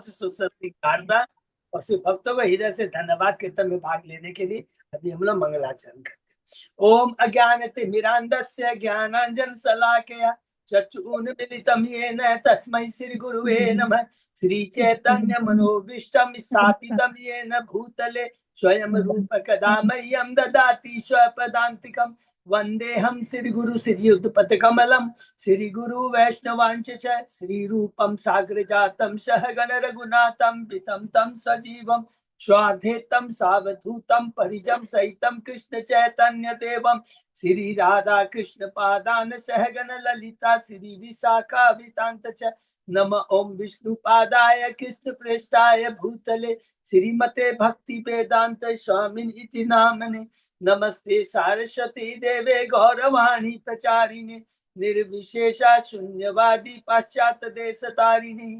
बहुत सुंदर श्रृंगार था। और शिव भक्तों को हृदय से धन्यवाद कीर्तन में भाग लेने के लिए। अभी हम लोग मंगलाचरण करते हैं। ओम अज्ञानतिमिरान्धस्य ज्ञानांजन शलाकया चक्षुरुन्मीलितं येन तस्मै श्री गुरुवे नमः। श्री चैतन्य मनोभीष्टं स्थापितं येन भूतले स्वयं रूप कदा मह्यं ददाति स्वपदान्तिकं। वन्देऽहं श्री गुरु श्रीयुतपथकमलं श्री गुरु वैष्णवांच च श्री रूपं साग्र जातं सहगण रघुनाथं वितं तं सजीवं स्वाधेतं सावधूतं परिजं सहितं कृष्ण चैतन्य देवं श्री राधा कृष्ण पादान सहगण ललिता श्री विशाखा वितांत च नम ओम विष्णु पादाय कृष्ण प्रेष्ठाय भूतले श्रीमते भक्ति वेदांत स्वामिन इति नामने। नमस्ते सारस्वती देवे गौरवाणी प्रचारिणे निर्विशेषा शून्यवादी पाश्चात्य देश तारिणी।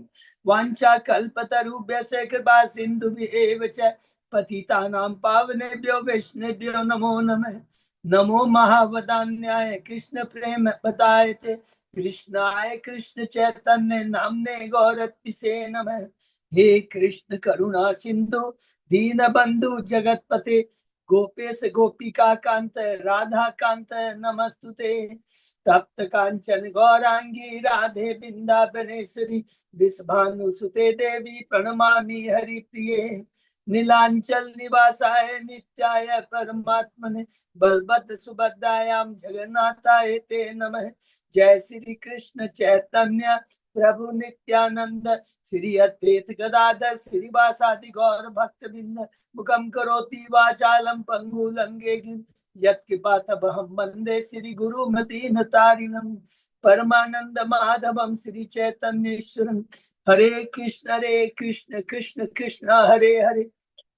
वांछा कल्पतरुभ्यस्य कृपा सिन्धुभ्येव च पतितानां पावनेभ्यो वैष्णवेभ्यो नमो नमः। नमो महावदान्याय कृष्ण प्रेम बतायते कृष्णाय कृष्ण चैतन्य नामने गौरत्पिसे नमः। हे कृष्ण करुणा सिंधु दीन बंधु जगतपते गोपेश गोपिका कांत राधा कांत नमस्तुते। तप्त कांचन गौरांगी राधे बिंदावनेश्वरी विषभानुसुते देवी प्रणमामि हरिप्रिये। नीलांचल निवासाय नित्याय परमात्मने बलभद्र सुभद्रायां जगन्नाथाय ते नमः। जय श्री कृष्ण चैतन्य प्रभु नित्यानंद श्री अद्वैत गदाधर श्रीवासादि गौर भक्त बिंद मुखम करोति वाचालम पंगु लंघयेत् यत्कृपातमहं वन्दे श्री गुरु मदीन तारिणम् परमानंद माधवम श्री चैतन्येश्वरम। हरे कृष्ण कृष्ण कृष्ण हरे हरे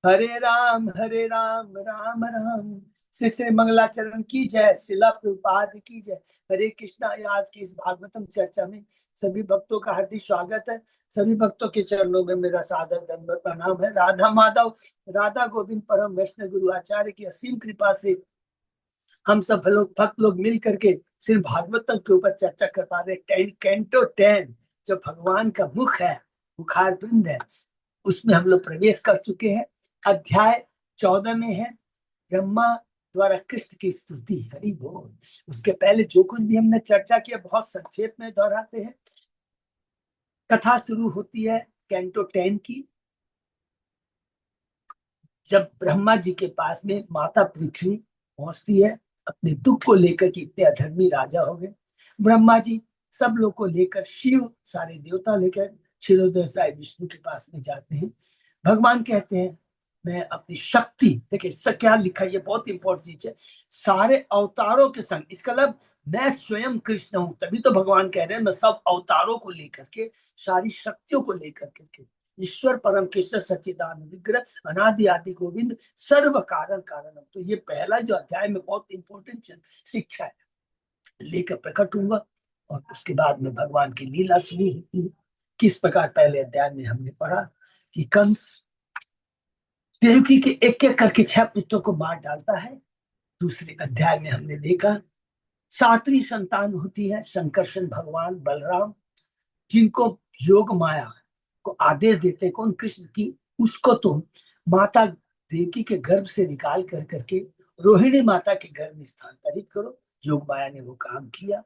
हरे राम राम राम श्री श्री मंगलाचरण की जय। शिला प्रभुपाद की जय। हरे कृष्णा। आज की इस भागवतम चर्चा में सभी भक्तों का हार्दिक स्वागत है। सभी भक्तों के चरणों में मेरा सादर दंडवत प्रणाम है। राधा माधव राधा गोविंद परम वैष्णव गुरु आचार्य की असीम कृपा से हम सब लोग भक्त लोग मिल करके सिर्फ भागवतम के ऊपर चर्चा कर पा रहे। कैंटो 10 जो भगवान का मुख है, मुखार बिंद है, उसमें हम लोग प्रवेश कर चुके हैं। अध्याय 14 में है ब्रह्मा द्वारा कृष्ण की स्तुति। हरि बोल। उसके पहले जो कुछ भी हमने चर्चा किया बहुत संक्षेप में दोहराते हैं। कथा शुरू होती है कैंटो 10 की, जब ब्रह्मा जी के पास में माता पृथ्वी पहुंचती है अपने दुख को लेकर कि इतने अधर्मी राजा हो गए। ब्रह्मा जी सब लोग को लेकर, शिव सारे देवता लेकर क्षीरोदय साई विष्णु के पास में जाते हैं। भगवान कहते हैं मैं अपनी शक्ति, देखिए क्या लिखा है, ये बहुत इंपॉर्टेंट चीज है, सारे अवतारों के संग, इसका मतलब मैं स्वयं कृष्ण हूं। तभी तो भगवान कह रहे हैं मैं सब अवतारों को लेकर के, सारी शक्तियों को लेकर के, ईश्वर परम कृष्ण सच्चिदानंद विग्रह अनादि आदि गोविंद सर्व कारण कारणम। तो ये पहला जो अध्याय में बहुत इंपॉर्टेंट शिक्षा है लेकर प्रकट हुआ। और उसके बाद में भगवान की लीला शुरू होती है। किस प्रकार पहले अध्याय में हमने पढ़ा कि कंस देवकी के एक एक करके 6 पुत्रों को मार डालता है। दूसरे अध्याय में हमने देखा 7वीं संतान होती है शंकरशन भगवान बलराम, जिनको योग माया को आदेश देते कौन, कृष्ण की, उसको तुम माता देवकी के गर्भ से निकाल कर करके रोहिणी माता के गर्भ में स्थानांतरित करो। योग माया ने वो काम किया।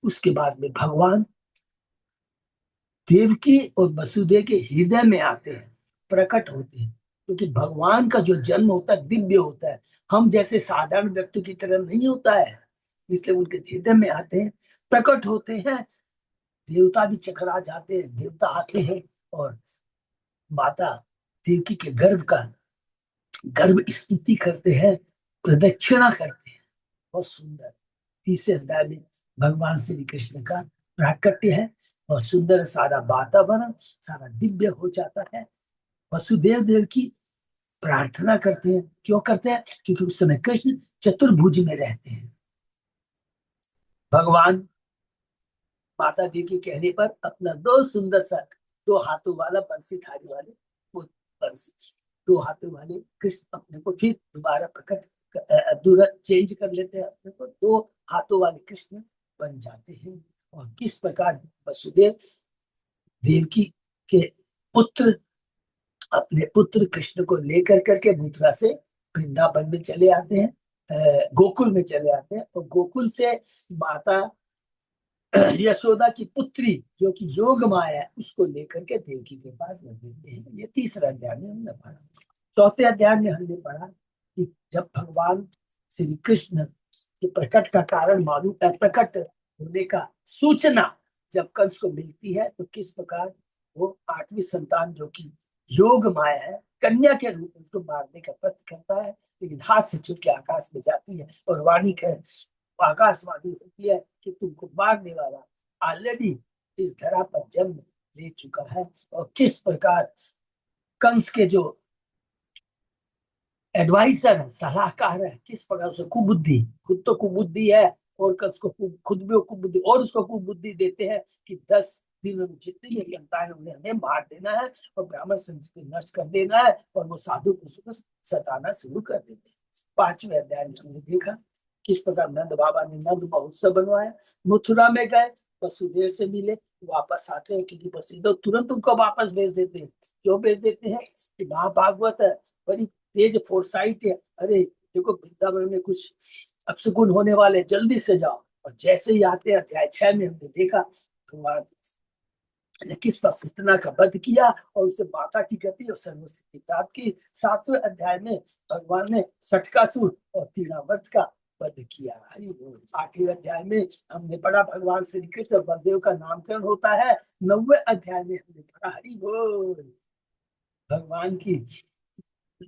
उसके बाद में भगवान देवकी और वसुदेव के हृदय में आते हैं, प्रकट होते हैं, क्योंकि भगवान का जो जन्म होता है दिव्य होता है, हम जैसे साधारण व्यक्ति की तरह नहीं होता है। इसलिए उनके हृदय में आते हैं, प्रकट होते हैं। देवता भी चकरा जाते हैं, देवता आते हैं और माता देवकी के गर्भ स्तुति करते हैं, प्रदक्षिणा करते हैं। बहुत सुंदर। तीसरे अध्याय में भगवान श्री कृष्ण का प्राकट्य है और सुंदर सारा वातावरण सारा दिव्य हो जाता है। वसुदेव देव की प्रार्थना करते हैं। क्यों करते हैं? क्योंकि उस समय कृष्ण चतुर्भुज में रहते हैं। भगवान माता देवी के कहने पर अपना 2 सुंदर सा 2 हाथों वाला बंसीधारी वाले वो बंसी 2 हाथों वाले कृष्ण अपने को फिर दोबारा प्रकट चेंज कर लेते हैं, अपने को 2 हाथों वाले कृष्ण बन जाते हैं। और किस प्रकार वसुदेव देवकी के पुत्र अपने पुत्र कृष्ण को लेकर करके मथुरा से वृंदावन में चले आते हैं, गोकुल में चले आते हैं, और गोकुल से माता यशोदा की पुत्री जो कि योग माया है उसको लेकर के देवकी के पास रख देते हैं। ये तीसरा अध्याय में हमने पढ़ा। चौथे अध्याय में हमने पढ़ा कि जब भगवान श्री कृष्ण के प्रकट का कारण मालूम, प्रकट होने का सूचना जब कंस को मिलती है, तो किस प्रकार वो आठवीं संतान जो कि योग माया है, कन्या के रूप में उसको मारने का प्रयत्न करता है, लेकिन हाथ से छूट के आकाश में जाती है और वाणी के आकाशवाणी होती है कि तुमको मारने वाला ऑलरेडी इस धरा पर जन्म ले चुका है। और किस प्रकार कंस के जो एडवाइजर है, सलाहकार है, किस प्रकार से कुबुद्धि, खुद तो कुबुद्धि है और कंस को खुद भी कुबुद्धि और उसको कुबुद्धि देते हैं कि 10 दिनों में जितनी मेरी संतान उन्हें हमें मार देना है और ब्राह्मण संस्कृति नष्ट कर देना है, और वो साधु पुरुषों को सताना शुरू कर देते हैं। 5वें अध्याय में हमने देखा किस प्रकार नंद बाबा ने नंद महोत्सव बनवाया, मथुरा में गए, वसुदेव से मिले, वापस आते हैं क्योंकि वसुदेव तुरंत उनको वापस भेज देते हैं। क्यों भेज देते हैं कि महाभागवत है, बड़ी तेज फोरसाइट है, अरे देखो वृंदावन में कुछ अपशकुन होने वाले, जल्दी से जाओ। और जैसे ही आते हैं अध्याय 6 में हमने देखा भगवान ने किस पर पुतना का वध किया और उसे माता की गति और सर्वस्थिति प्राप्त की। 7वें अध्याय में भगवान ने सटकासुर और तीरावर्त का वध किया। 8वें अध्याय में हमने पढ़ा भगवान श्री कृष्ण और बलदेव का नामकरण होता है। 9वें अध्याय में हमने पढ़ा हरि बोल भगवान की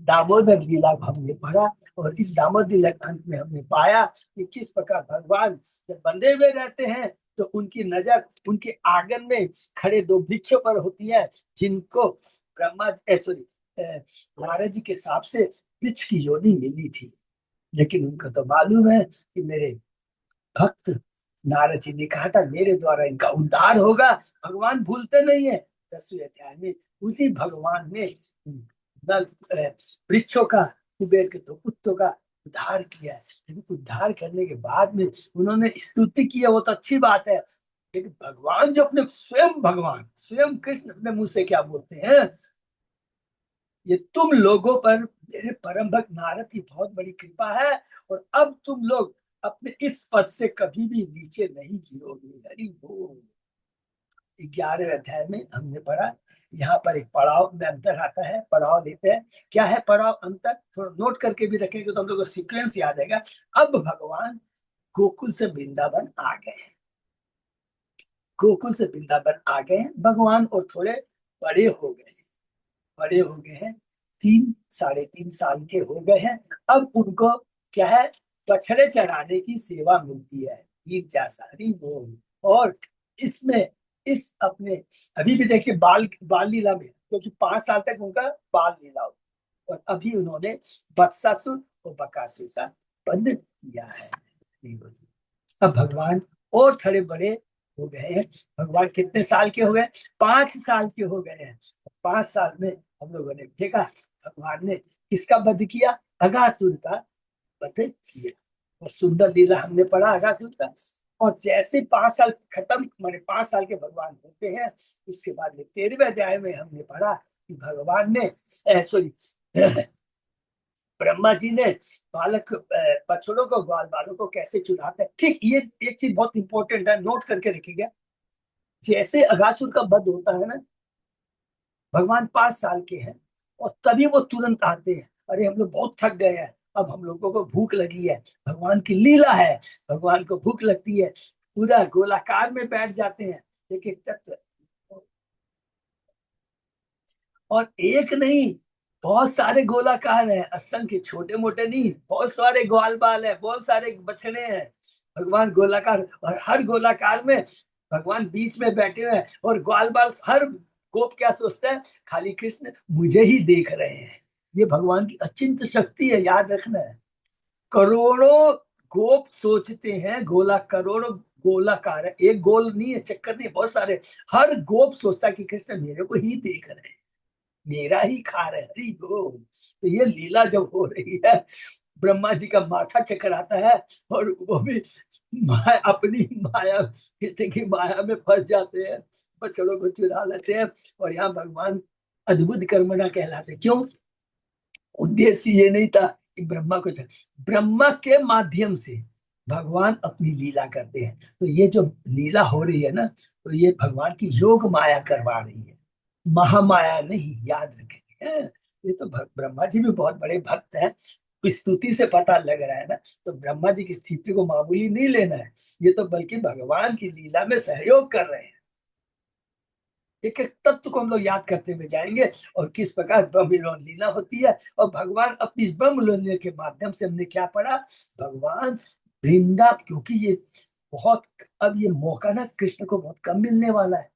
दामोदर लीला को हमने पढ़ा, और इस दामोदर लीला अंत में हमने पाया कि किस प्रकार भगवान जब बंधे हुए रहते हैं तो उनकी नजर उनके आंगन में खड़े 2 वृक्षों पर होती है, जिनको ब्रह्मा सॉरी नारद जी के हिसाब से वृक्ष की योनि मिली थी, लेकिन उनको तो मालूम है कि मेरे भक्त नारद जी ने कहा था मेरे द्वारा इनका उद्धार होगा। भगवान भूलते नहीं है। 10वें अध्याय में उसी भगवान ने वृक्षों का, कुबेर के 2 पुत्रों का उद्धार किया है। लेकिन उद्धार करने के बाद में उन्होंने स्तुति की है, वो तो अच्छी बात है, लेकिन भगवान जो अपने स्वयं भगवान स्वयं कृष्ण अपने मुंह से क्या बोलते हैं, ये तुम लोगों पर मेरे परम भक्त नारद की बहुत बड़ी कृपा है, और अब तुम लोग अपने इस पद से कभी भी नीचे नहीं गिरोगे। हरि बोल। 11वें अध्याय में हमने पढ़ा, यहाँ पर एक पड़ाव में अंतर आता है, पड़ाव लेते हैं। क्या है पड़ाव अंतर, थोड़ा नोट करके भी रखेंगे तो हम लोग को सीक्वेंस याद आएगा। अब भगवान गोकुल से वृंदावन आ गए हैं, गोकुल से वृंदावन आ गए हैं भगवान, और थोड़े बड़े हो गए हैं, बड़े हो गए हैं, 3-3.5 साल के हो गए हैं। अब उनको क्या है, बछड़े चराने की सेवा मिलती है 3-4 साल बोल। और इसमें इस अपने अभी भी देखिए बाल बाल लीला में, क्योंकि 5 साल तक उनका बाल लीला होता, और अभी उन्होंने बत्सासुर और बकासुर का वध किया है। अब भगवान और थोड़े बड़े हो गए हैं। भगवान कितने साल के हो गए, 5 साल के हो गए हैं। 5 साल में हम लोगों ने देखा भगवान ने किसका वध किया, अघासुर का वध किया। और सुंदर लीला हमने पढ़ा अघासुर का। और जैसे 5 साल खत्म, माने 5 साल के भगवान होते हैं, उसके बाद में 13वें अध्याय में हमने पढ़ा कि भगवान ने सॉरी ब्रह्मा जी ने बालक बछड़ों को, ग्वाल बालों को कैसे चुराते हैं। ठीक, ये एक चीज बहुत इंपॉर्टेंट है, नोट करके रखिएगा। जैसे अघासुर का वध होता है ना, भगवान 5 साल के हैं और तभी वो तुरंत आते हैं, अरे हम लोग बहुत थक गए हैं, अब हम लोगों को भूख लगी है। भगवान की लीला है, भगवान को भूख लगती है, पूरा गोलाकार में बैठ जाते हैं। एक एक तत्व, और एक नहीं, बहुत सारे गोलाकार हैं, असंख्य, छोटे मोटे नहीं, बहुत सारे ग्वाल बाल है, बहुत सारे बछड़े हैं। भगवान गोलाकार, और हर गोलाकार में भगवान बीच में बैठे हुए हैं, और ग्वाल बाल हर गोप क्या सोचता है, खाली कृष्ण मुझे ही देख रहे हैं। ये भगवान की अचिंत शक्ति है, याद रखना है। करोड़ों गोप सोचते हैं, गोला करोड़ों गोलाकार है, एक गोल नहीं है, चक्कर नहीं, बहुत सारे। हर गोप सोचता है कि कृष्ण मेरे को ही देख रहे हैं, मेरा ही खा रहे हैं। तो ये लीला जब हो रही है, ब्रह्मा जी का माथा चकराता है, और वो भी अपनी माया, किसी की माया में फंस जाते हैं, बछड़ों को चुरा लेते हैं। और यहाँ भगवान अद्भुत कर्मणा कहलाते। क्यों? उद्देश्य ये नहीं था कि ब्रह्मा को ब्रह्मा के माध्यम से भगवान अपनी लीला करते हैं। तो ये जो लीला हो रही है ना, तो ये भगवान की योग माया करवा रही है, महामाया नहीं, याद रखेंगे। ये तो ब्रह्मा जी भी बहुत बड़े भक्त हैं, स्तुति से पता लग रहा है ना। तो ब्रह्मा जी की स्थिति को मामूली नहीं लेना है, ये तो बल्कि भगवान की लीला में सहयोग कर रहे हैं। एक एक तत्व को हम लोग याद करते हुए जाएंगे, और किस प्रकार ब्रह्म लीला होती है। और भगवान अपनी इस ब्रह्म लीला के माध्यम से हमने क्या पढ़ा? भगवान वृंदा, क्योंकि ये बहुत, अब ये मौका ना कृष्ण को बहुत कम मिलने वाला है,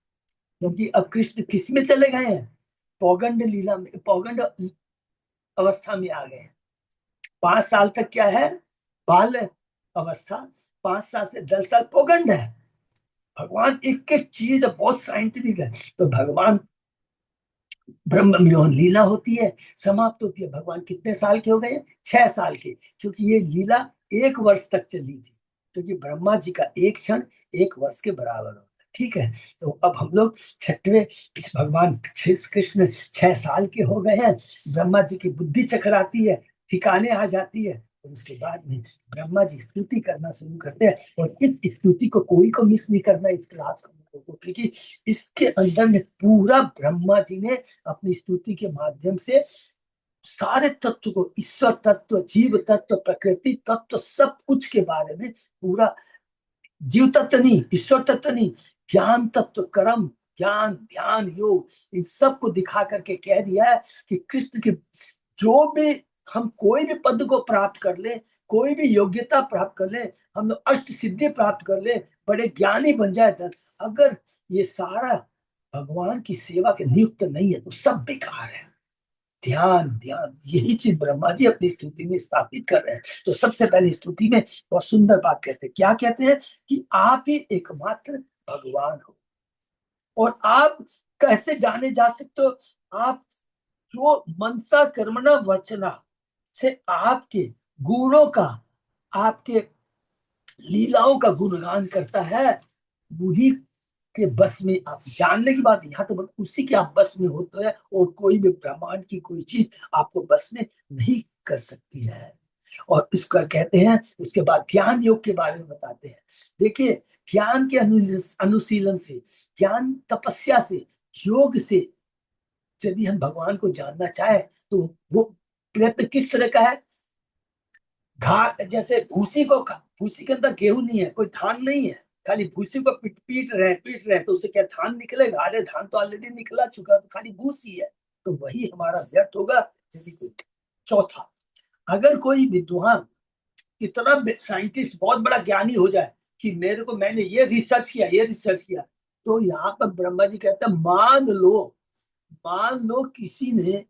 क्योंकि अब कृष्ण किस में चले गए हैं? पौगंड लीला में, पौगंड अवस्था में आ गए हैं। 5 साल तक क्या है? बाल अवस्था। 5 साल से 10 साल पौगंड है। भगवान एक एक चीज बहुत साइंटिफिक है। तो भगवान ब्रह्म में लीला होती है, समाप्त होती है। भगवान कितने साल के हो गए? 6 साल के, क्योंकि ये लीला 1 वर्ष तक चली थी, क्योंकि ब्रह्मा जी का एक क्षण 1 वर्ष के बराबर होता है। ठीक है, तो अब हम लोग छठवें, इस भगवान कृष्ण 6 साल के हो गए हैं। ब्रह्मा जी की बुद्धि चकराती है, ठिकाने आ जाती है, और उसके बाद में ब्रह्मा जी स्तुति करना शुरू करते हैं। और इस स्तुति को कोई को मिस नहीं करना, इस क्लास को, क्योंकि इसके अंदर में पूरा ब्रह्मा जी ने अपनी स्तुति के माध्यम से सारे तत्व को, ईश्वर तत्व, जीव तत्व, प्रकृति तत्व, सब कुछ के बारे में पूरा, जीव तत्व नहीं, ईश्वर तत्व नहीं, ज्ञान तत्व, कर्म, ज्ञान, ध्यान, योग, इन सब को दिखा करके कह दिया है कि कृष्ण के जो भी, हम कोई भी पद को प्राप्त कर ले, कोई भी योग्यता प्राप्त कर ले, हम लोग अष्ट सिद्धि प्राप्त कर ले, बड़े ज्ञानी बन जाए, अगर ये सारा भगवान की सेवा के नियुक्त नहीं है तो सब बेकार है। ध्यान, ध्यान, यही चीज ब्रह्मा जी अपनी स्तुति में स्थापित कर रहे हैं। तो सबसे पहले स्तुति में बहुत सुंदर बात कहते हैं। क्या कहते हैं? कि आप ही एकमात्र भगवान हो। और आप कैसे जाने जा सकते हो? आप जो मनसा कर्मणा वचना से आपके गुणों का, आपके लीलाओं का गुणगान करता है, वही के बस में। आप जानने की बात, यहाँ तो बस उसी के आप बस में होते हैं, और कोई भी ब्रह्मांड की कोई चीज आपको बस में नहीं कर सकती है। और इसका कहते हैं, उसके बाद ज्ञान योग के बारे में बताते हैं। देखिए, ज्ञान के अनुशीलन से, ज्ञान तपस्या से, योग से यदि हम भगवान को जानना चाहे, तो वो प्रयत्न किस तरह का है? घाट जैसे भूसी के अंदर गेहूं नहीं है, कोई धान नहीं है, खाली भूसी को पीट रहे, तो उससे क्या धान निकलेगा? अरे धान तो ऑलरेडी निकला चुका, तो खाली भूसी है। तो वही हमारा व्यर्थ होगा यदि कोई। चौथा, अगर कोई विद्वान, इतना साइंटिस्ट, बहुत बड़ा ज्ञानी हो जाए कि मैंने ये रिसर्च किया, ये रिसर्च किया, तो यहाँ पर ब्रह्मा जी कहते हैं, मान लो किसी ने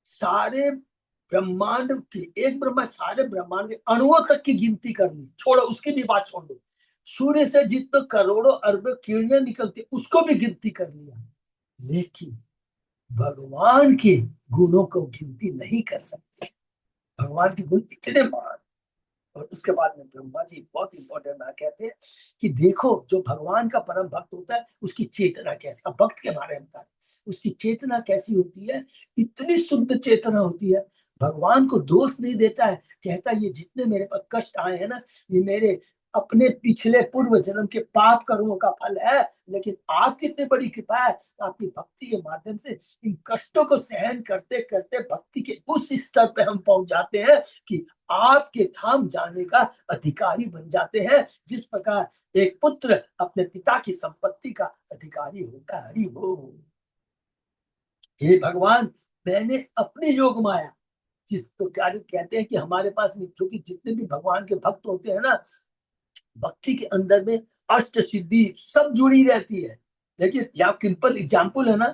सारे ब्रह्मांड की, एक ब्रह्मांड, सारे ब्रह्मांड के अणुओं तक की गिनती कर ली, छोड़ो, उसकी भी बात छोड़ दो, सूर्य से जितने करोड़ों अरबों किरणें निकलती उसको भी गिनती कर लिया, लेकिन भगवान के गुणों को गिनती नहीं कर सकते। भगवान के गुण इतने महान। और उसके बाद में ब्रह्मा जी बहुत इंपॉर्टेंट बात कहते हैं कि देखो, जो भगवान का परम भक्त होता है, उसकी चेतना कैसी, अब भक्त के बारे में बता रहे, उसकी चेतना कैसी होती है? इतनी शुद्ध चेतना होती है। भगवान को दोष नहीं देता है, कहता है ये जितने मेरे पर कष्ट आए हैं ना, ये मेरे अपने पिछले पूर्व जन्म के पाप कर्मों का फल है। लेकिन आपकी इतनी बड़ी कृपा है, आपकी भक्ति के माध्यम से इन कष्टों को सहन करते करते भक्ति के उस स्तर पे हम पहुंच जाते हैं कि आपके धाम जाने का अधिकारी बन जाते हैं, जिस प्रकार एक पुत्र अपने पिता की संपत्ति का अधिकारी होता है। हरि बोल। हे भगवान, मैंने अपने योग माया, जिस तो क्या कहते हैं कि हमारे पास में जो कि जितने भी भगवान के भक्त होते हैं ना, भक्ति के अंदर में अष्ट सिद्धि सब जुड़ी रहती है। देखिए, यहाँ सिंपल एग्जाम्पल है ना,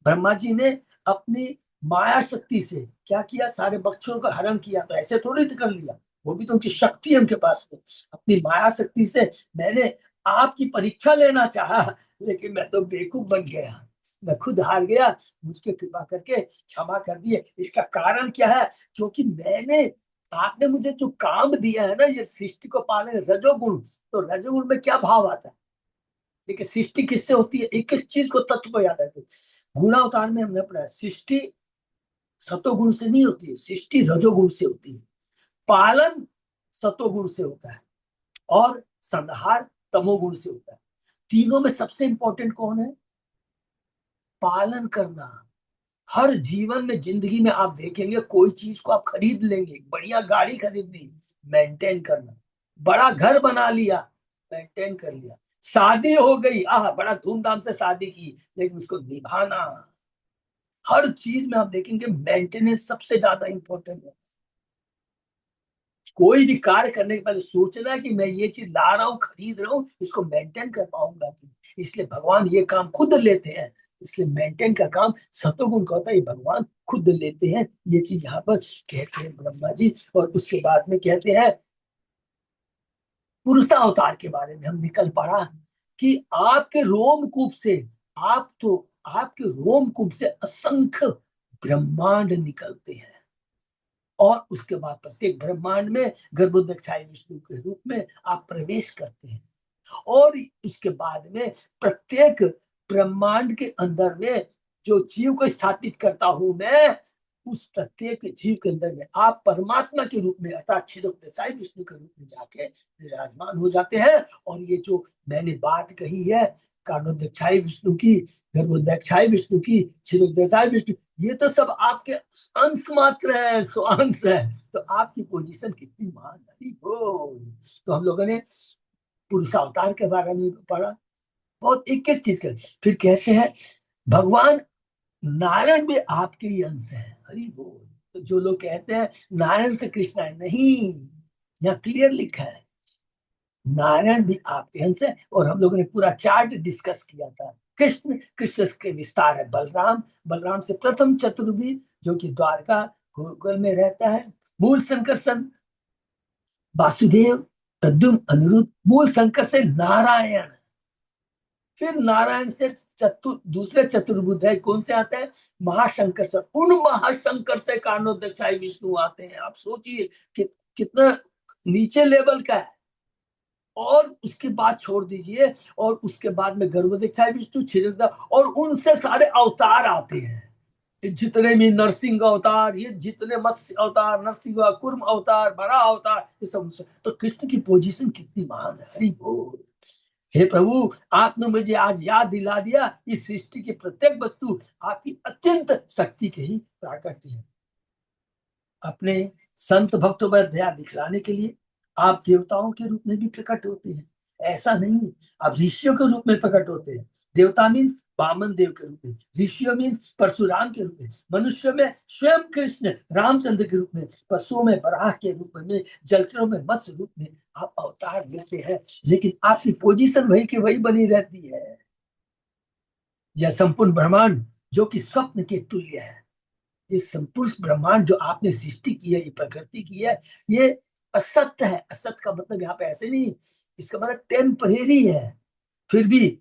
ब्रह्मा जी ने अपनी माया शक्ति से क्या किया? सारे बच्चों का हरण किया, तो ऐसे थोड़ी तो कर लिया, वो भी तो उनकी शक्ति है उनके पास में। अपनी माया शक्ति से मैंने आपकी परीक्षा लेना चाहा, लेकिन मैं तो बेवकूफ बन गया, मैं खुद हार गया, मुझके कृपा करके क्षमा कर दिए। इसका कारण क्या है? क्योंकि मैंने, आपने मुझे जो काम दिया है ना, ये सृष्टि को पालने, रजोगुण, तो रजोगुण में क्या भाव आता है? देखिए, सृष्टि किससे होती है? एक एक चीज को, तत्व को याद रखिए। गुणावतार में हमने पढ़ा सृष्टि सतोगुण से नहीं होती है, सृष्टि रजोगुण से होती है, पालन सतोगुण से होता है और संहार तमोगुण से होता है। तीनों में सबसे इंपॉर्टेंट कौन है? पालन करना। हर जीवन में जिंदगी में आप देखेंगे कोई चीज को आप खरीद लेंगे, बढ़िया गाड़ी खरीद ली, मेंटेन करना। बड़ा घर बना लिया, मेंटेन कर लिया। शादी हो गई, आह बड़ा धूमधाम से शादी की, लेकिन उसको निभाना। हर चीज में आप देखेंगे मेंटेनेंस सबसे ज्यादा इंपॉर्टेंट है। कोई भी कार्य करने के पहले सोचना है कि मैं ये चीज ला रहा हूँ, खरीद रहा हूँ, इसको मेंटेन कर पाऊंगा कि नहीं। इसलिए भगवान ये काम खुद लेते हैं। इसलिए मेंटेन का काम सतोगुण का होता है, ये भगवान खुद लेते हैं। ये चीज यहाँ पर कहते हैं ब्रह्मा जी। और उसके बाद में कहते हैं पुरुषावतार के बारे में हम निकल पड़ा कि आपके रोमकूप से, आप तो आपके रोमकूप से असंख्य ब्रह्मांड निकलते हैं। और उसके बाद प्रत्येक ब्रह्मांड में गर्भोदक्षाई विष्णु के रूप में आप प्रवेश करते हैं। और उसके बाद में प्रत्येक ब्रह्मांड के अंदर में जो जीव को स्थापित करता हूं मैं, उस प्रत्येक जीव के अंदर में आप परमात्मा के रूप में अर्थात क्षीरोदक्षाई विष्णु के रूप में जाके विराजमान हो जाते हैं। और ये जो मैंने बात कही है कारणोदक्षाई विष्णु की, गर्भोदक्षाई विष्णु की, क्षीरोदक्षाई विष्णु, ये तो सब आपके अंश मात्र है, स्वांश है। तो आपकी पोजीशन कितनी महान है। तो हम लोगों ने पुरुषावतार के बारे में पढ़ा, बहुत एक एक चीज कर। फिर कहते हैं भगवान नारायण भी आपके ही अंश है। हरि बोल। तो जो लोग कहते हैं नारायण से कृष्ण है, नहीं, यहाँ क्लियर लिखा है नारायण भी आपके अंश है। और हम लोगों ने पूरा चार्ट डिस्कस किया था। कृष्ण, कृष्ण के विस्तार है बलराम, बलराम से प्रथम चतुर्भुज जो कि द्वारका गोकुल में रहता है। मूल संकर्षण वासुदेव, प्रद्युम्न, अनिरुद्ध। मूल संकट से नारायण। फिर नारायण से दूसरे चतुर्भुज है, कौन से आते हैं? महाशंकर से। उन महाशंकर से कारणोदक्षाई विष्णु आते हैं। आप सोचिए कि कितना नीचे लेवल का है। और उसके बाद छोड़ दीजिए, और उसके बाद में गर्भोदक्षाई विष्णु, क्षीरोदय, और उनसे सारे अवतार आते हैं। जितने भी नरसिंह अवतार, ये जितने मत्स्य अवतार, नरसिंह कुर्म अवतार, बड़ा अवतार, ये सब। तो कृष्ण की पोजीशन कितनी महान है। हरि बोल। हे प्रभु, आपने मुझे आज याद दिला दिया इस सृष्टि की प्रत्येक वस्तु आपकी अत्यंत शक्ति के ही प्राकट्य है। अपने संत भक्तों पर दया दिखलाने के लिए आप देवताओं के रूप में भी प्रकट होते हैं। ऐसा नहीं, आप ऋषियों के रूप में प्रकट होते हैं। देवता मीन्स वामन देव के रूप में, ऋषियों मीन्स परशुराम के रूप में, मनुष्य में स्वयं कृष्ण रामचंद्र के रूप में, पशुओं में बराह के रूप में, जलचरों में मत्स्य रूप में आप अवतार लेते हैं। लेकिन आपकी पोजीशन वही की वही बनी रहती है। यह संपूर्ण ब्रह्मांड जो कि स्वप्न के तुल्य है, ये संपूर्ण ब्रह्मांड जो आपने सृष्टि की है, ये प्रकृति की है, ये असत्य है। असत्य का मतलब यहाँ पे ऐसे नहीं, इसका मतलब टेम्परेरी है, फिर भी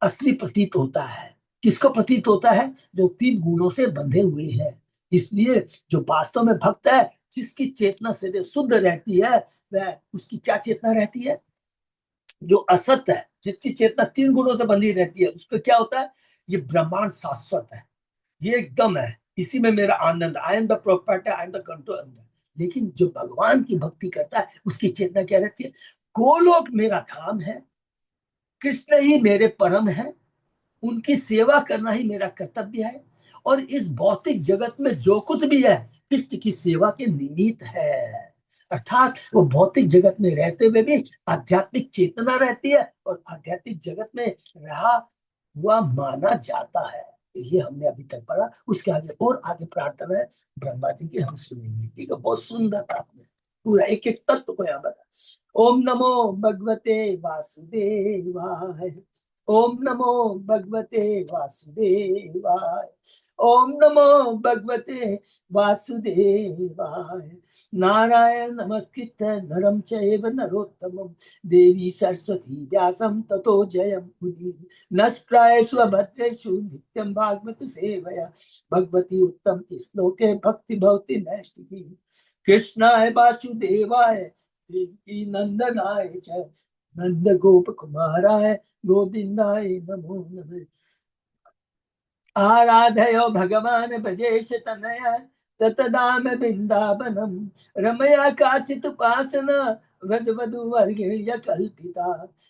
असली प्रतीत होता है। किसको प्रतीत होता है? जो तीन गुणों से बंधे हुए हैं। इसलिए जो वास्तव में भक्त है, जिसकी चेतना से शुद्ध रहती है, वह उसकी क्या चेतना रहती है? जो असत्य है, जिसकी चेतना तीन गुणों से बंधी रहती है, उसको क्या होता है? ये ब्रह्मांड शाश्वत है, ये एकदम है, इसी में मेरा आनंद, I am the property, I am the control. लेकिन जो भगवान की भक्ति करता है, उसकी चेतना क्या रहती है? गोलोक मेरा धाम है, कृष्ण ही मेरे परम है, उनकी सेवा करना ही मेरा कर्तव्य है। और इस भौतिक जगत में जो कुछ भी है, कृष्ण की सेवा के निमित्त है। अर्थात वो भौतिक जगत में रहते हुए भी आध्यात्मिक चेतना रहती है, और आध्यात्मिक जगत में रहा हुआ माना जाता है। ये हमने अभी तक पढ़ा। उसके आगे और आगे प्रार्थना है ब्रह्मा जी की, हम सुनेंगे। ठीक है, बहुत सुंदर प्रार्थना है, पूरा एक एक तत्व को यहाँ बता। ओम नमो भगवते वासुदेवाय, ओम नमो भगवते वासुदेवाय, ओम नमो भगवते वासुदेवाय। नारायण नमस्कृत्य नरं चैव नरोत्तमं देवी सरस्वती व्यासं ततो जयं मुदीरये। नष्प्रायेषु भद्रेषु नित्यं भागवत सेवया भगवती उत्तम श्लोके भक्ति भवति नैष्टिकी। कृष्णाय वासुदेवाय देवकी नंदनाय च नंद गोप कुमाराय गोविंदाय नमो नमः। आराधयो भगवान भजेश तनया ततदाम बिंदावनम रमया काचित उपासना व्रजवधु वर्गीय कल्पिता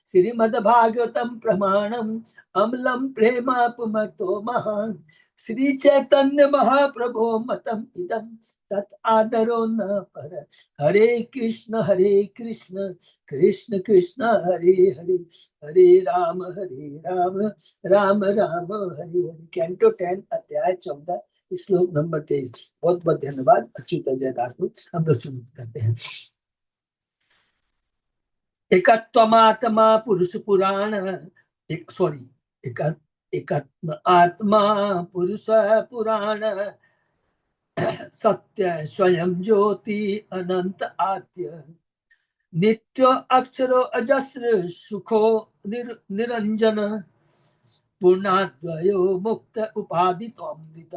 श्रीमद् भागवतम प्रमाणम अम्लम प्रेमापुमतो महान श्री चैतन्य महाप्रभो मतम इदम तत् आदरो न पर हरे कृष्ण कृष्ण कृष्ण हरे हरे हरे राम राम राम हरे हरे। कैंटो 10 अध्याय 14 श्लोक नंबर 23। बहुत बहुत धन्यवाद अच्युत जयदास। हम लोग शुरू करते हैं। एकत्वमात्मा पुरुष पुराण एक सॉरी एक एकात्म आत्मा पुरुष पुराण सत्य स्वयं ज्योति अनंत आद्य नित्य अक्षरो अजस्र सुखो निरंजन पूर्णाद्वयो मुक्त उपाधि तो अमृत।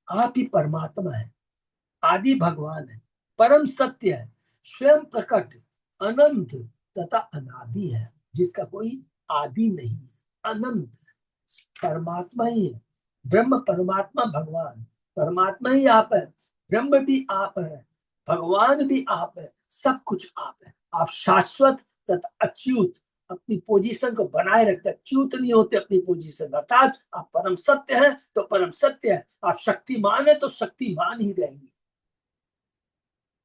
आप ही परमात्मा है, आदि भगवान है, परम सत्य है, स्वयं प्रकट, अनंत तथा अनादि है, जिसका कोई आदि नहीं है, अनंत परमात्मा ही है। ब्रह्म परमात्मा भगवान, परमात्मा ही आप है, ब्रह्म भी आप है, भगवान भी आप है, सब कुछ आप है। आप शाश्वत तथा अच्युत, अपनी पोजीशन को बनाए रखते हैं, च्युत नहीं होते अपनी पोजीशन। अर्थात आप परम सत्य हैं तो परम सत्य है, आप शक्तिमान है तो शक्तिमान ही रहेंगे।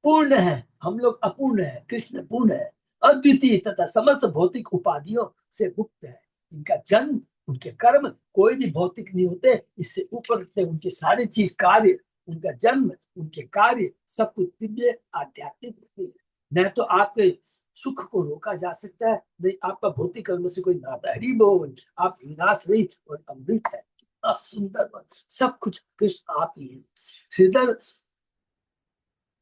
पूर्ण है, हम लोग अपूर्ण है, कृष्ण पूर्ण है, अद्वितीय तथा समस्त भौतिक उपाधियों से मुक्त है। इनका जन्म, उनके कर्म कोई भी भौतिक नहीं होते, इससे ऊपर उठते उनके सारे चीज कार्य, उनका जन्म, उनके कार्य सब कुछ दिव्य आध्यात्मिक होते हैं। न तो आपके सुख को रोका जा सकता है, नहीं आपका भौतिक कर्म से कोई नाता। हरि बोल, आप विनाश रहित और अमृत है। कितना सुंदर, सब कुछ कृष्ण आप ही है। श्रीधर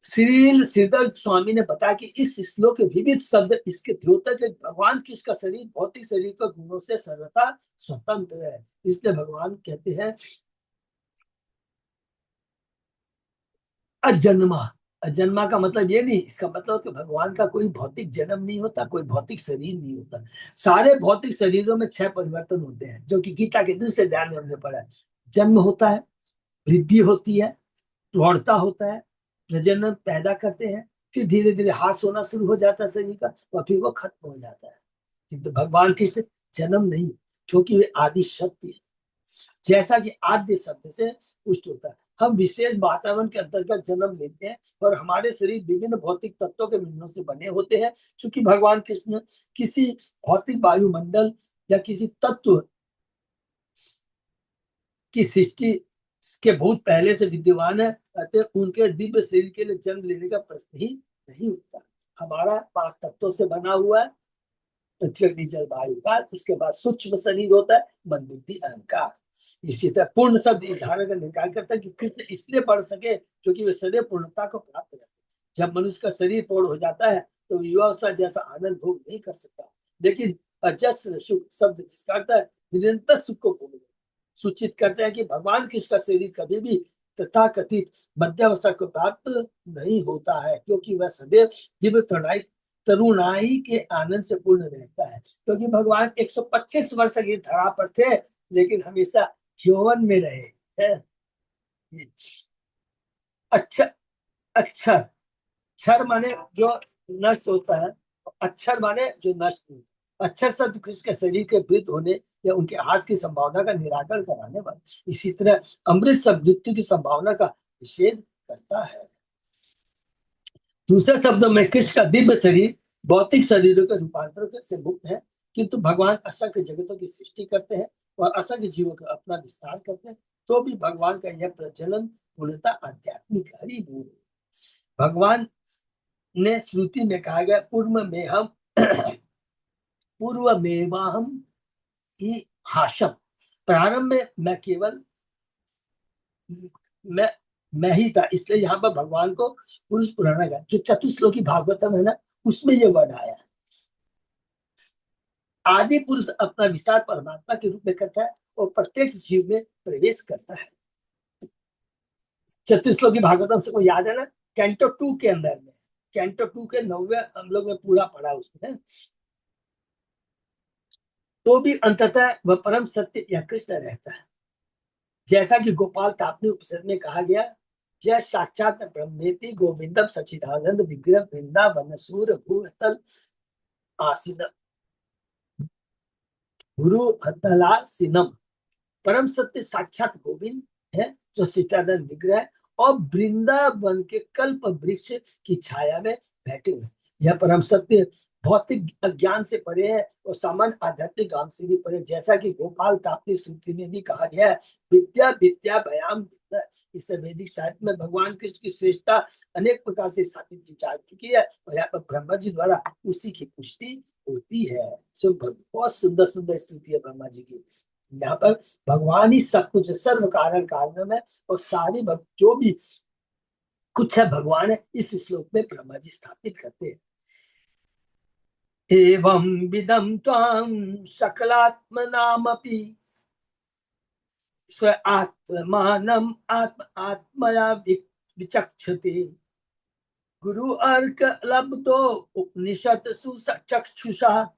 श्रीधर स्वामी ने बताया कि इस श्लोक के विविध शब्द इसके द्योतक है। भगवान कृष्ण का शरीर भौतिक शरीर के गुणों से सर्वथा स्वतंत्र है, इसलिए भगवान कहते हैं अजन्मा। अजन्मा का मतलब ये नहीं, इसका मतलब कि भगवान का कोई भौतिक जन्म नहीं होता, कोई भौतिक शरीर नहीं होता। सारे भौतिक शरीरों में 6 परिवर्तन होते हैं, जो कि गीता के दूसरे ध्यान में हमने पढ़ा है। जन्म होता है, वृद्धि होती है, प्रौढ़ता होता है, प्रजनन पैदा करते हैं, फिर धीरे धीरे हाथ होना शुरू हो जाता है शरीर का, और फिर वो खत्म हो जाता है। किंतु भगवान कृष्ण जन्म नहीं, क्योंकि वे आदि सत्य है। जैसा कि आद्य शब्द से पुष्ट होता है, हम विशेष वातावरण के अंतर्गत जन्म लेते हैं और हमारे शरीर विभिन्न भौतिक तत्वों के मिलनों से बने होते हैं। क्योंकि भगवान कृष्ण किसी भौतिक वायुमंडल या किसी तत्व की सृष्टि के बहुत पहले से विद्यमान है, अतः उनके दिव्य शरीर के लिए जन्म लेने का प्रश्न ही नहीं उठता। हमारा 5 तत्वों से बना हुआ है, पृथ्वी अग्नि जल वायु का, उसके बाद सूक्ष्म शरीर होता है, मन बुद्धि अहंकार। इसी तरह पूर्ण शब्द इस धारणा का निर्धारण करता है कि कृष्ण इसलिए बढ़ सके क्योंकि वे सदैव पूर्णता को प्राप्त करते हैं। जब मनुष्य का शरीर पूर्ण हो जाता है तो युवावस्था जैसा आनंद भोग नहीं कर सकता, लेकिन अजस्र सुख शब्द जिसका अर्थ है निरंतर सुख को भोग सूचित करते हैं कि भगवान कृष्ण का शरीर कभी भी तथा कथित मध्यावस्था को प्राप्त नहीं होता है, क्योंकि वह सदैव दिव्य तरुणाई के आनंद से पूर्ण रहता है। क्योंकि भगवान 125 वर्ष की धरा पर थे, लेकिन हमेशा यौवन में रहे हैं। अच्छा, अक्षर, क्षर माने जो नष्ट होता है, अक्षर माने जो नष्ट नहीं। अक्षर शब्द कृष्ण के शरीर के वृद्ध होने या उनके हाथ की संभावना का निराकरण कराने वाला। इसी तरह अमृत शब्द मृत्यु की संभावना का निषेध करता है। दूसरे शब्दों में कृष्ण का दिव्य शरीर भौतिक शरीरों के रूपांतर से मुक्त है, किंतु भगवान असंख्य जगतों की सृष्टि करते हैं और असंख्य जीवों का अपना विस्तार करते हैं, तो भी भगवान का यह प्रचलन पूर्णतः आध्यात्मिक। हरि बोल। भगवान ने श्रुति में कहा गया पूर्व मेवाहम ही हाशम, प्रारंभ में मैं केवल मैं मैं ही था। इसलिए यहाँ पर भगवान को पुरुष पुराना का जो चतुश्लोकी भागवतम है ना, उसमें ये वर्ड आया है। आदि पुरुष अपना विस्तार परमात्मा के रूप में करता है और प्रत्येक जीव में प्रवेश करता है। चतुश्लोकी भागवतम से को याद है ना, कैंटो 2 के अंदर में, कैंटो 2 के 9वें हम लोग ने पूरा पढ़ा उसमें। तो भी अंततः वह परम सत्य या कृष्ण रहता है। जैसा कि गोपाल तापनी उपनिषद में कहा गया, यह साक्षात ब्रह्मेति गोविंदम सच्चिदानंद विग्रह वृंदावन सूर भूतल आसीन गुरु हतलासीनम। परम सत्य साक्षात गोविंद है जो सच्चिदानंद विग्रह और वृंदावन के कल्प वृक्ष की छाया में बैठे हुए। यह परम सत्य भौतिक अज्ञान से परे है और सामान्य आध्यात्मिक ज्ञान से भी परे। जैसा कि गोपाल तापनी सूत्र में भी कहा गया है, विद्या विद्या भयाम विद्या। इस वैदिक साहित्य में भगवान कृष्ण की श्रेष्ठता अनेक प्रकार से स्थापित की जा चुकी है और यहाँ पर ब्रह्मा जी द्वारा उसी की पुष्टि होती है। बहुत सुंदर सुंदर स्तुति है ब्रह्मा जी की। यहाँ पर भगवान ही सब कुछ सर्व कारण कारण है और सारी जो भी कुछ है भगवान है, इस श्लोक में ब्रह्मा जी स्थापित करते हैं। एवं विदम त्वां सकलात्मनामपि स्व आत्मानम आत्मया विचक्षते गुरु अर्क लब्धो उपनिषद सुचक्षुषा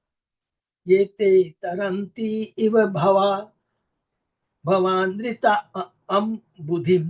ये ते तरंती इव भवानृता बुधिम।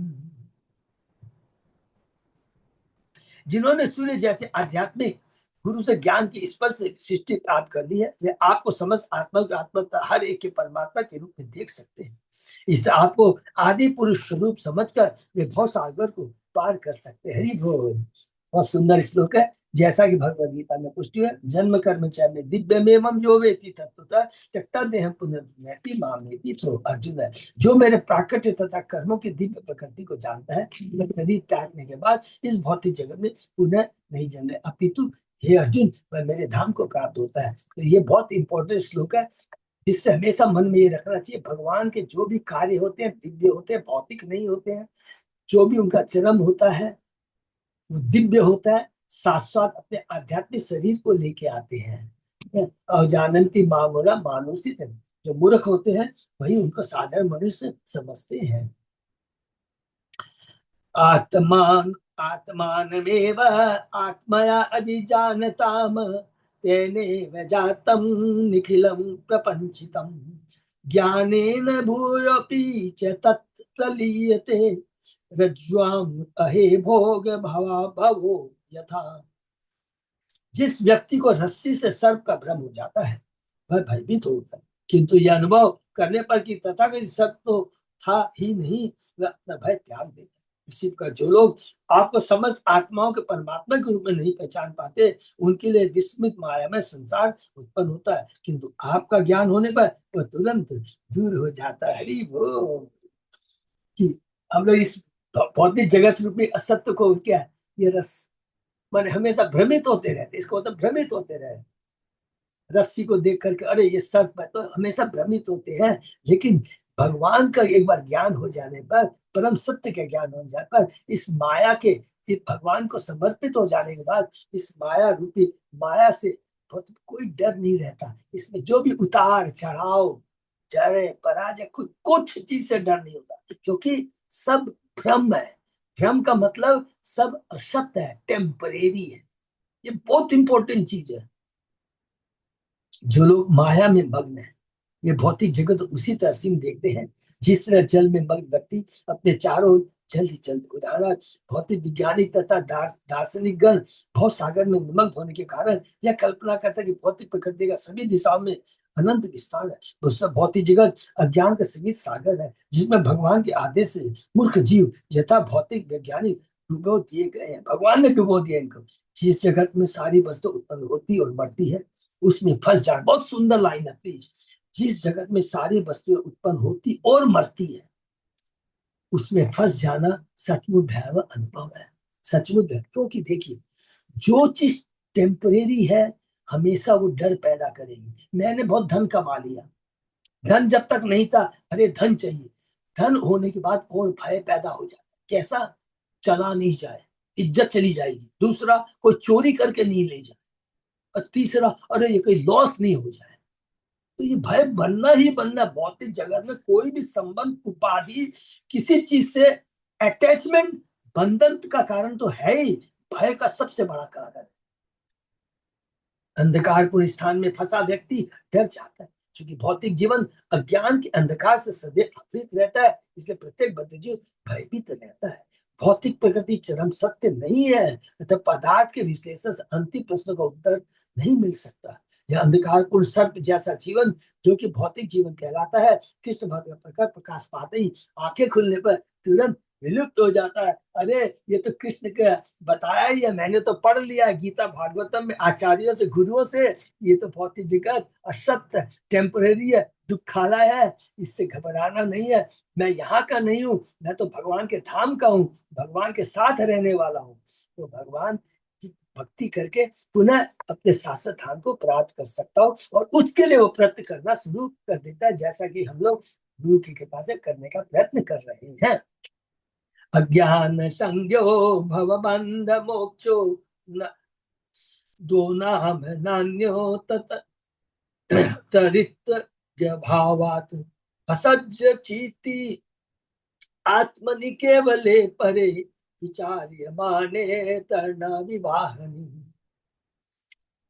जिन्होंने सूर्य जैसे आध्यात्मिक गुरु से ज्ञान की स्पर्श से सृष्टि प्राप्त कर ली है, वे आपको समस्त आत्मा हर एक के परमात्मा के रूप में देख सकते हैं। इससे आपको आदि पुरुष स्वरूप समझकर वे भव सागर को पार कर सकते हैं। हरि बोल। बहुत सुंदर श्लोक है। जैसा कि भगवद गीता में पुष्टि है, जन्म कर्म च में दिव्य में जो वेति तत्वतः त्यक्ता देह पुनर्नैपि मामेति। तो अर्जुन है जो मेरे प्राकृत तथा कर्मों की दिव्य प्रकृति को जानता है, मैं शरीर त्यागने के बाद इस भौतिक जगत में पुनः नहीं जन्मे अपितु हे अर्जुन वह मेरे धाम को प्राप्त होता है। तो ये बहुत इंपॉर्टेंट श्लोक है जिससे हमेशा मन में ये रखना चाहिए, भगवान के जो भी कार्य होते हैं दिव्य होते हैं, भौतिक नहीं होते हैं। जो भी उनका जन्म होता है वो दिव्य होता है, साथ साथ अपने आध्यात्मिक शरीर को लेके आते हैं। और जानंती मामुरा मानुषित, जो मूर्ख होते हैं वही उनको साधारण मनुष्य समझते हैं। आत्मान आत्मानमेव आत्मया अधिजानताम तेनेव जातम निखिलम प्रपंचितम ज्ञानेन भूयोऽपि च तत् प्रलीयते रज्ज्वाम अहे भोग भवा भवो यथा। जिस व्यक्ति को रस्सी से सर्प का भ्रम हो जाता है वह भयभीत होता है, किंतु यह अनुभव करने पर कि तथाकथित सर्प तो था ही नहीं, वह अपना भय त्याग देता है। इसी प्रकार जो लोग आपको समस्त आत्माओं के परमात्मा के रूप में नहीं पहचान पाते, उनके लिए विस्मित माया में संसार उत्पन्न होता है, किंतु आपका ज्ञान होने पर वह तुरंत दूर हो जाता है। हरि बोल। कि हम लोग इस भौतिक जगत रूपी असत्य को क्या ये रस माने हमेशा भ्रमित होते रहते, इसको मतलब भ्रमित होते रहे। रस्सी को देख करके अरे ये सर्प है, तो हमेशा भ्रमित होते हैं। लेकिन भगवान का एक बार ज्ञान हो जाने पर, परम सत्य का ज्ञान हो जाने पर, इस माया के इस भगवान को समर्पित हो जाने के बाद इस माया रूपी माया से कोई डर नहीं रहता। इसमें जो भी उतार चढ़ाव जय पराजय कुछ चीज से डर नहीं होता, क्योंकि सब भ्रम है। भ्रम का मतलब सब असत्य है, टेम्परेरी है। ये बहुत इंपॉर्टेंट चीज है। जो लोग माया में मग्न है वे भौतिक जगत उसी तरह सिंह देखते हैं जिस तरह जल में मग्न व्यक्ति अपने चारों जल्दी जल्दी। उदाहरण भौतिक वैज्ञानिक तथा दार्शनिक गण भव सागर में निमग्न होने के कारण यह कल्पना करता है कि भौतिक प्रकृति का सभी दिशाओं में अनंत विस्तार है। दूसरा भौतिक जगत अज्ञान का सीमित सागर है जिसमें भगवान के आदेश से मूर्ख जीव यथा भौतिक वैज्ञानिक डुबो दिए गए हैं। भगवान ने डुबो दिया इनको। जिस जगत में सारी वस्तु उत्पन्न होती और मरती है उसमें फंस जाए। बहुत सुंदर लाइन है प्लीज। जिस जगत में सारी वस्तुएं उत्पन्न होती और मरती है उसमें फंस जाना सचमुच भयावह अनुभव है। सचमुच क्योंकि देखिए जो चीज टेम्परेरी है हमेशा वो डर पैदा करेगी। मैंने बहुत धन कमा लिया, धन जब तक नहीं था अरे धन चाहिए, धन होने के बाद और भय पैदा हो जाता। कैसा? चला नहीं जाए, इज्जत चली जाएगी। दूसरा कोई चोरी करके नहीं ले जाए, और तीसरा अरे ये कोई लॉस नहीं हो जाए। तो ये भय बनना ही बनना। भौतिक जगत में कोई भी संबंध उपाधि किसी चीज से अटैचमेंट बंधन का कारण तो है ही, भय का सबसे बड़ा कारण है। अंधकारपूर्ण स्थान में फंसा व्यक्ति डर जाता है। क्योंकि भौतिक जीवन अज्ञान के अंधकार से सदैव आवृत रहता है, इसलिए प्रत्येक बुद्धिजीव भयभीत रहता है। भौतिक प्रकृति चरम सत्य नहीं है, अतः पदार्थ के विश्लेषण से अंतिम प्रश्न का उत्तर नहीं मिल सकता। यह अंधकार पूर्ण सर्प जैसा जीवन जो कि भौतिक जीवन कहलाता है, कृष्ण भक्त का प्रखर प्रकाश पाते ही आंखें खुलने पर तुरंत विलुप्त हो जाता है। अरे ये तो कृष्ण का बताया ही है, मैंने तो पढ़ लिया है गीता भागवतम में आचार्यों से, गुरुओं से। ये तो भौतिक जगत असत्य टेम्परेरी है, दुखालय है, इससे घबराना नहीं है। मैं यहाँ का नहीं हूँ, मैं तो भगवान के धाम का हूँ, भगवान के साथ रहने वाला हूँ। तो भगवान की भक्ति करके पुनः अपने शाश्वत धाम को प्राप्त कर सकता हूँ, और उसके लिए वो प्रयत्न करना शुरू कर देता है, जैसा कि हम लोग गुरु की कृपा से करने का प्रयत्न कर रहे हैं। अज्ञान संज्ञो भवबंध मोक्षो न दोनाम नान्यो तत तरित भावात असज्ज चीति आत्मनि केवले परे विचार्य माने तरना विवाहनी।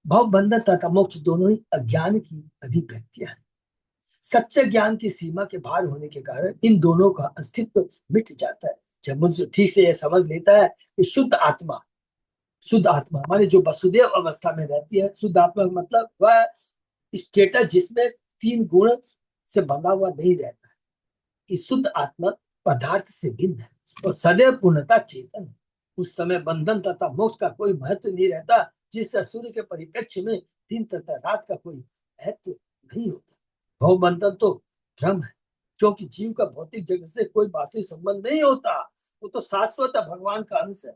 भव बंधन तथा मोक्ष दोनों ही अज्ञान की अभिव्यक्तियां हैं। सच्चे ज्ञान की सीमा के बाहर होने के कारण इन दोनों का अस्तित्व मिट जाता है। जब मनुष्य ठीक से यह समझ लेता है कि शुद्ध आत्मा हमारी जो वसुदेव अवस्था में रहती है, शुद्ध आत्मा मतलब वह स्टेटस जिसमें तीन गुण से बंधा हुआ नहीं रहता है, कि शुद्ध आत्मा पदार्थ से भिन्न है और सदैव पूर्णता चेतन है। उस समय बंधन तथा मोक्ष का कोई महत्व नहीं रहता, जिससे सूर्य के परिप्रेक्ष्य में दिन तथा रात का कोई महत्व नहीं होता। भव बंधन तो भ्रम है, क्योंकि जीव का भौतिक जगत से कोई वास्तविक संबंध नहीं होता, वो तो शाश्वत भगवान का अंश है।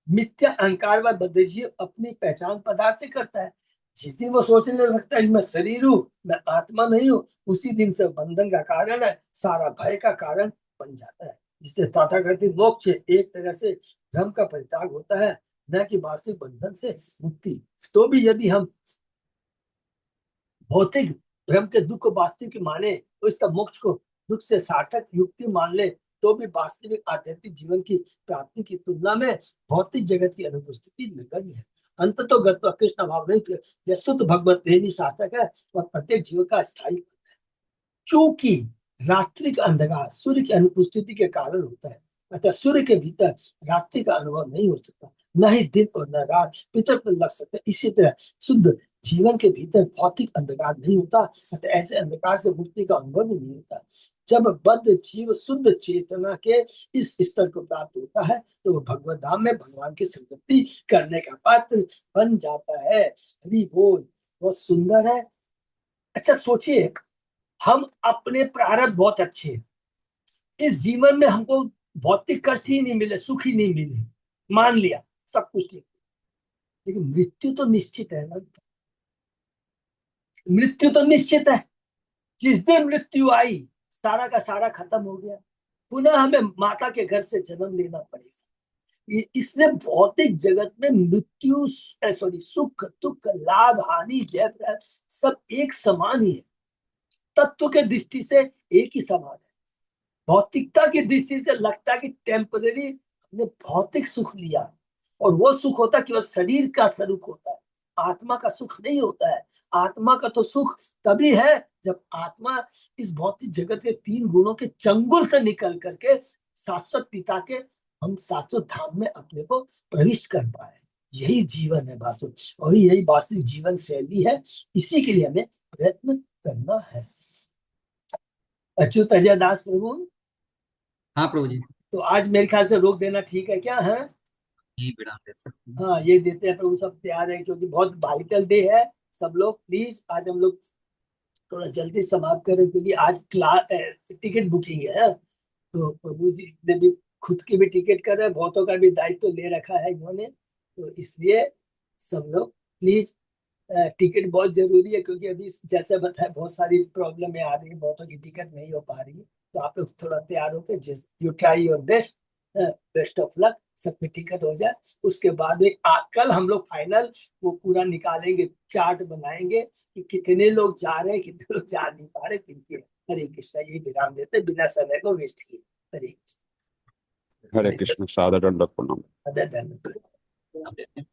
मिथ्या अहंकार व बद्धजीव अपनी पहचान पदार्थ से करता है। जिस दिन वो सोचने लगता है मैं शरीर हूँ, मैं आत्मा नहीं हूँ, उसी दिन से बंधन का कारण है, सारा भय का कारण बन जाता है। इससे तथाकथित मोक्ष एक तरह से भ्रम का परित्याग होता है, न कि वास्तविक बंधन से मुक्ति। तो भी यदि हम भौतिक भ्रम के दुख को वास्तविक माने, तो इसका मोक्ष को दुख से सार्थक युक्ति मान ले, तो भी वास्तविक आध्यात्मिक जीवन की प्राप्ति की तुलना में भौतिक जगत की अनुपस्थिति नगण्य है। अंत तो गत्वा कृष्ण भाव नहीं, शुद्ध भगवत प्रेमी सार्थक है और प्रत्येक जीवन का स्थायी है। क्योंकि रात्रि का अंधकार सूर्य की अनुपस्थिति के कारण होता है, अतः सूर्य के भीतर रात्रि का अनुभव नहीं हो सकता, न ही दिन और न रात भीतर पर लग सकता। इसी तरह शुद्ध जीवन के भीतर भौतिक अंधकार नहीं होता, अतः ऐसे अंधकार से मुक्ति का अनुभव भी नहीं होता। जब बद्ध जीव शुद्ध चेतना के इस स्तर को प्राप्त होता है, तो वो भगवत धाम में भगवान की संगति करने का पात्र बन जाता है। हरि बोल, बहुत सुंदर है। अच्छा सोचिए, हम अपने प्रारब्ध बहुत अच्छे हैं, इस जीवन में हमको भौतिक कष्ट ही नहीं मिले, सुख ही नहीं मिले, मान लिया सब कुछ ठीक, लेकिन मृत्यु तो निश्चित है ना। मृत्यु तो निश्चित है, जिस दिन मृत्यु आई सारा का सारा खत्म हो गया, पुनः हमें माता के घर से जन्म लेना पड़ेगा। इसलिए भौतिक जगत में मृत्यु सॉरी सुख दुख लाभ हानि जय सब एक समान ही है, तत्व के दृष्टि से एक ही समान है। भौतिकता की दृष्टि से लगता है कि टेम्पररी हमने भौतिक सुख लिया, और वो सुख होता है केवल शरीर का सुख होता है, आत्मा का सुख नहीं होता है। आत्मा का तो सुख तभी है जब आत्मा इस भौतिक जगत के तीन गुणों के चंगुल से निकल करके शाश्वत पिता के हम शाश्वत धाम में अपने को प्रविष्ट कर पाए। यही जीवन है वास्तविक, और यही वास्तविक जीवन शैली है, इसी के लिए हमें प्रयत्न करना है। अच्युत अजय दास प्रभु, हाँ प्रभु जी। तो आज मेरे ख्याल से रोक देना ठीक है क्या? है ये विराम दे सकते हैं। हाँ, ये देते हैं प्रभु, सब तैयार है क्योंकि बहुत वाइटल डे है। सब लोग प्लीज आज हम लोग थोड़ा जल्दी समाप्त करें, क्योंकि आज क्लास टिकट बुकिंग है। तो प्रभु जी ने भी खुद की भी टिकट कर रहे हैं, बहुतों का भी दायित्व तो ले रखा है इन्होंने, तो इसलिए सब लोग प्लीज, टिकट बहुत जरूरी है, क्योंकि अभी जैसे बताया बहुत सारी प्रॉब्लम आ रही है, बहुतों की टिकट नहीं हो पा रही है। तो आप लोग थोड़ा तैयार होकर जिस you try your best, best of luck, सब में टिकट हो जाए। उसके बाद में कल हम लोग फाइनल वो पूरा निकालेंगे, चार्ट बनाएंगे कि कितने लोग जा रहे हैं, कितने लोग जा नहीं पा रहे, किनके। हरे कृष्णा, यही विराम देते बिना समय को वेस्ट किए। हरे कृष्ण, हरे कृष्ण। सादर दंडवत प्रणाम। धन्यवाद। आप देते हैं।